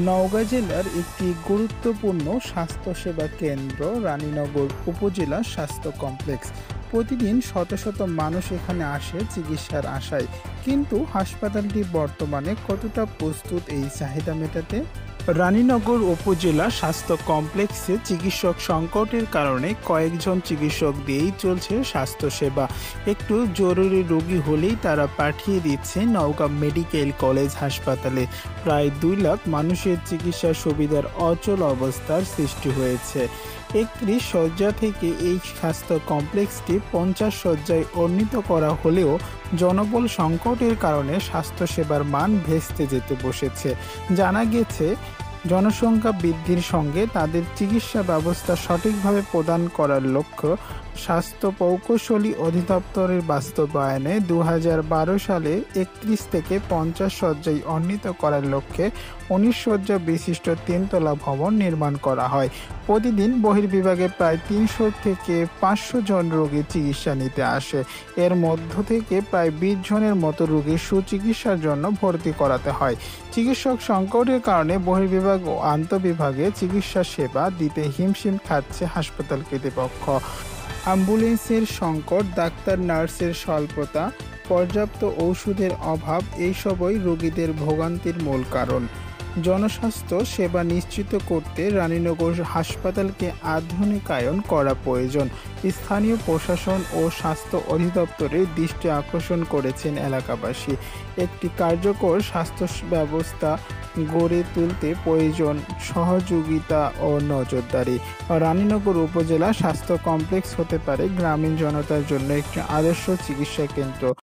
নওগাঁ জেলার একটি গুরুত্বপূর্ণ স্বাস্থ্যসেবা কেন্দ্র রানীনগর উপজেলা স্বাস্থ্য কমপ্লেক্স। প্রতিদিন শত শত মানুষ এখানে আসে চিকিৎসার আশায়, কিন্তু হাসপাতালটি বর্তমানে কতটা প্রস্তুত এই চাহিদা মেটাতে? রানীনগর উপজেলা স্বাস্থ্য কমপ্লেক্সে চিকিৎসক সংকটের কারণে কয়েকজন চিকিৎসক দিয়েই চলছে স্বাস্থ্যসেবা। একটু জরুরি রোগী হলেই তারা পাঠিয়ে দিচ্ছে নওগাঁ মেডিকেল কলেজ হাসপাতালে। প্রায় 2 লাখ মানুষের চিকিৎসা সুবিধার অচল অবস্থার সৃষ্টি হয়েছে। 31 শয্যা থেকে এই স্বাস্থ্য কমপ্লেক্সটি 50 শয্যায় উন্নীত করা হলেও জনবল সংকটের কারণে স্বাস্থ্যসেবার মান ভেস্তে যেতে বসেছে। জানা গেছে, জনসংখ্যা বৃদ্ধির সঙ্গে তাদের চিকিৎসা ব্যবস্থা সঠিকভাবে প্রদান করার লক্ষ্য স্বাস্থ্য প্রকৌশলী অধিদপ্তরের বাস্তবায়নে 2012 সালে 31 থেকে 50 শয্যায় উন্নীত করার লক্ষ্যে 19 শয্যা বিশিষ্ট 3 তলা ভবন নির্মাণ করা হয়। প্রতিদিন বহির্বিভাগে প্রায় 300 থেকে 500 জন রোগী চিকিৎসা নিতে আসে। এর মধ্য থেকে প্রায় 20 জনের মতো রোগী সুচিকিৎসার জন্য ভর্তি করাতে হয়। চিকিৎসক সংকটের কারণে বহির্বিভাগ ও আন্তঃবিভাগে চিকিৎসা সেবা দিতে হিমশিম খাচ্ছে হাসপাতাল কর্তৃপক্ষ। অ্যাম্বুলেন্সের সংকট, ডাক্তার নার্সের স্বল্পতা, পর্যাপ্ত ঔষধের অভাব এইসবই রোগীদের ভোগান্তির মূল কারণ। জনস্বাস্থ্য সেবা নিশ্চিত করতে রানীনগর হাসপাতালকে আধুনিকায়ন করা প্রয়োজন। স্থানীয় প্রশাসন ও স্বাস্থ্য অধিদপ্তরের দৃষ্টি আকর্ষণ করেছেন এলাকাবাসী। একটি কার্যকর স্বাস্থ্য ব্যবস্থা গড়ে তুলতে প্রয়োজন সহযোগিতা ও নজরদারি। রানীনগর উপজেলা স্বাস্থ্য কমপ্লেক্স হতে পারে গ্রামীণ জনতার জন্য একটি আদর্শ চিকিৎসা কেন্দ্র।